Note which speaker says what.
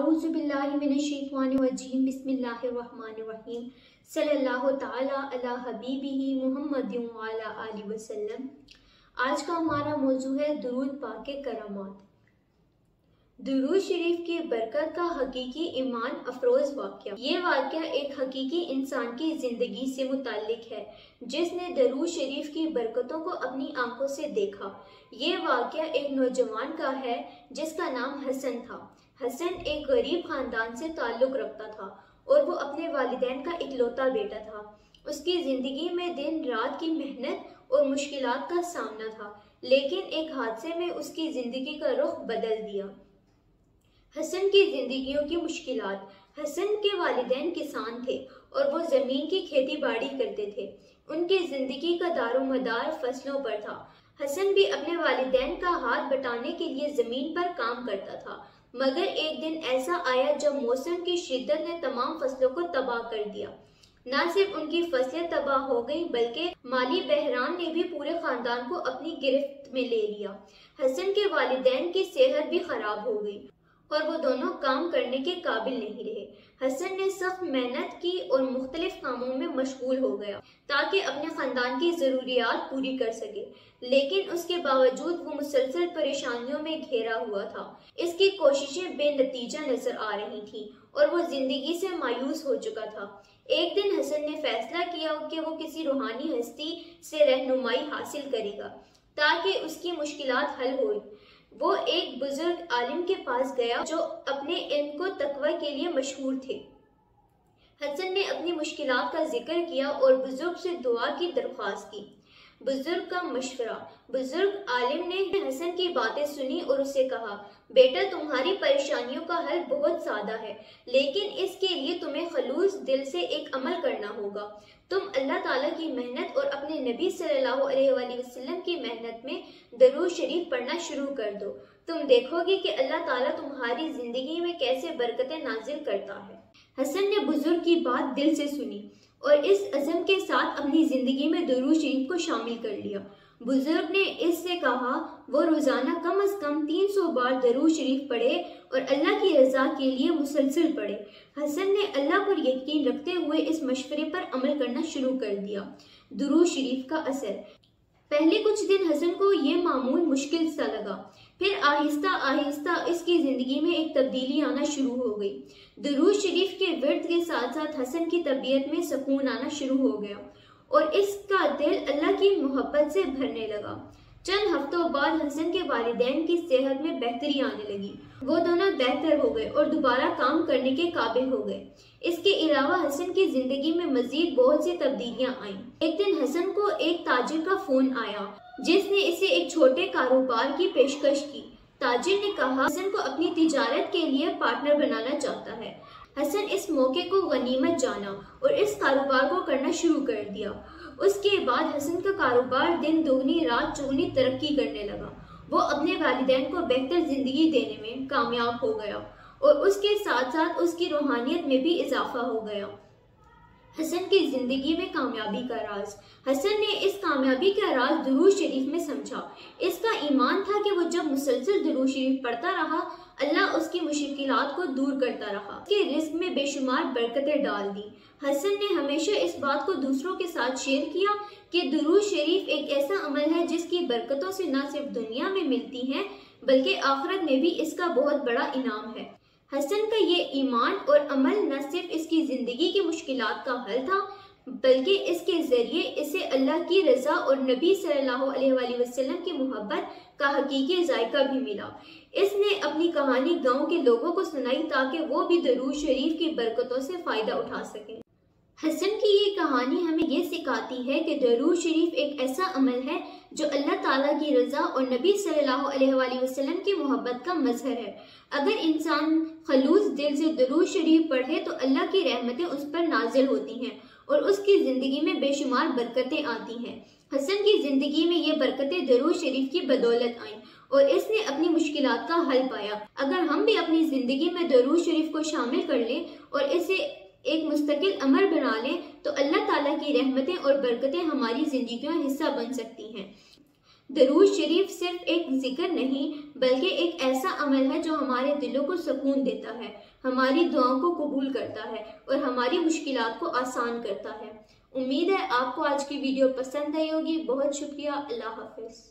Speaker 1: अऊज़ु बिल्लाहि मिनश्शैतानिर्रजीम बिस्मिल्लाहिर्रहमानिर्रहीम सल्लल्लाहु ताला अला हबीबिही मुहम्मदिन व अला आलिहि वसल्लम। आज का हमारा मौजू है दुरूद पाक के करामात। दुरूद शरीफ की बरकत का हकीकी ईमान अफरोज वाक़या। ये वाक़या एक हकीकी इंसान की ज़िंदगी से मुताल्लिक है जिसने दुरूद शरीफ की बरकतों को अपनी आंखों से देखा। ये वाक़या एक नौजवान का है जिसका नाम हसन था। हसन एक गरीब खानदान से ताल्लुक़ रखता था और वो अपने वालिदैन का इकलौता बेटा था। उसकी ज़िंदगी में दिन रात की मेहनत और मुश्किलात का सामना था, लेकिन एक हादसे में उसकी ज़िंदगी का रुख बदल दिया। हसन की ज़िंदगियों की मुश्किलात। हसन के वालिदैन किसान थे और वो ज़मीन की खेती बाड़ी करते थे। उनकी ज़िंदगी का दारोमदार फसलों पर था। हसन भी अपने वालिदैन का हाथ बटाने के लिए ज़मीन पर काम करता था, मगर एक दिन ऐसा आया जब मौसम की शिद्दत ने तमाम फसलों को तबाह कर दिया। न सिर्फ उनकी फसलें तबाह हो गई बल्कि माली बहरान ने भी पूरे खानदान को अपनी गिरफ्त में ले लिया। हसन के वालिदैन की सेहत भी खराब हो गई और वो दोनों काम करने के काबिल नहीं रहे। हसन ने सख्त मेहनत की और मुख्तलिफ कामों में मशगूल हो गया ताकि अपने खानदान की ज़रूरियात पूरी कर सके, लेकिन उसके बावजूद वो मुसलसल परेशानियों में घिरा हुआ था। इसकी कोशिशें बेनतीजा नजर आ रही थीं और वो जिंदगी से मायूस हो चुका था। एक दिन हसन ने फैसला किया कि वो किसी रूहानी हस्ती से रहनुमाई हासिल करेगा ताकि उसकी मुश्किलात हल हो। वो एक बुजुर्ग आलिम के पास गया जो अपने इल्म को तकवा के लिए मशहूर थे। हसन ने अपनी मुश्किलात का जिक्र किया और बुजुर्ग से दुआ की दरख्वास्त की। बुजुर्ग का मशवरा। बुजुर्ग आलिम ने हसन की बातें सुनी और उसे कहा, बेटा तुम्हारी परेशानियों का हल बहुत सादा है, लेकिन इसके लिए तुम्हें खलूस दिल से एक अमल करना होगा। तुम अल्लाह ताला की मेहनत और अपने नबी सल्लल्लाहु अलैहि वसल्लम की मेहनत में दरूद शरीफ पढ़ना शुरू कर दो। तुम देखोगे कि अल्लाह ताला तुम्हारी जिंदगी में कैसे बरकतें नाजिल करता है। हसन ने बुजुर्ग की बात दिल से सुनी और इस अज़म के साथ अपनी जिंदगी में दरूद शरीफ को शामिल कर लिया। बुजुर्ग ने इससे कहा वो रोजाना कम से कम 300 बार दरूद शरीफ पढ़े और अल्लाह की रजा के लिए मुसलसल पढ़े। हसन ने अल्लाह पर यकीन रखते हुए इस मशवरे पर अमल करना शुरू कर दिया। दरूद शरीफ का असर। पहले कुछ दिन हसन को ये मामूल मुश्किल सा लगा, फिर आहिस्ता आहिस्ता इसकी जिंदगी में एक तब्दीली आना शुरू हो गई। दरूद शरीफ के विर्द के साथ साथ हसन की तबीयत में सुकून आना शुरू हो गया और इसका दिल अल्लाह की मोहब्बत से भरने लगा। चंद हफ्तों बाद हसन के वालिदैन की सेहत में बेहतरी आने लगी। वो दोनों बेहतर हो गए और दोबारा काम करने के काबिल हो गए। इसके अलावा हसन की जिंदगी में मजीद बहुत सी तब्दीलियां आईं। एक दिन हसन को एक ताजिर का फोन आया जिसने इसे एक छोटे कारोबार की पेशकश की। ताजिर ने कहा हसन को अपनी तिजारत के लिए पार्टनर बनाना चाहता है। हसन इस मौके को गनीमत जाना और इस कारोबार को करना शुरू कर दिया। उसके बाद हसन का कारोबार दिन दोगुनी रात चौगुनी तरक्की करने लगा। वो अपने वालिदैन को बेहतर जिंदगी देने में कामयाब हो गया और उसके साथ साथ उसकी रूहानियत में भी इजाफा हो गया। हसन की जिंदगी में कामयाबी का राज। हसन ने इस कामयाबी का राज दरूद शरीफ में समझा। इसका ईमान था कि वो जब मुसलसल दरूद शरीफ पढ़ता रहा, अल्लाह उसकी मुश्किलात को दूर करता रहा, उसके रिस्क में बेशुमार बरकतें डाल दी। हसन ने हमेशा इस बात को दूसरों के साथ शेयर किया कि दरूद शरीफ एक ऐसा अमल है जिसकी बरकतों से न सिर्फ दुनिया में मिलती हैं बल्कि आखिरत में भी इसका बहुत बड़ा इनाम है। हसन का ये ईमान और अमल न सिर्फ इसकी जिंदगी की मुश्किलात का हल था बल्कि इसके जरिए इसे अल्लाह की रजा और नबी सल्लल्लाहु अलैहि वसल्लम की मोहब्बत का हकीकी जायका भी मिला। इसने अपनी कहानी गांव के लोगों को सुनाई ताकि वो भी दरूद शरीफ की बरकतों से फायदा उठा सकें। हसन की ये कहानी हमें ये सिखाती है कि दरूद शरीफ एक ऐसा अमल है जो अल्लाह ताला की रजा और नबी सल्लल्लाहु अलैहि वसल्लम की मोहब्बत का मजहर है। अगर इंसान खलूस दिल से दरूद शरीफ पढ़े तो अल्लाह की रहमतें उस पर नाजिल होती हैं और उसकी जिंदगी में बेशुमार बरकतें आती हैं। हसन की जिंदगी में ये बरकतें दरूद शरीफ की बदौलत आईं और इसने अपनी मुश्किलात का हल पाया। अगर हम भी अपनी जिंदगी में दरूद शरीफ को शामिल कर लें और इसे एक मुस्तकिल अमल बना लें तो अल्लाह ताला की रहमतें और बरकतें हमारी जिंदगी का हिस्सा बन सकती हैं। درود شریف صرف ایک ذکر نہیں بلکہ ایک ایسا عمل ہے جو ہمارے دلوں کو سکون دیتا ہے، ہماری دعاؤں کو قبول کرتا ہے اور ہماری مشکلات کو آسان کرتا ہے۔ امید ہے آپ کو آج کی ویڈیو پسند آئی ہوگی۔ بہت شکریہ۔ اللہ حافظ۔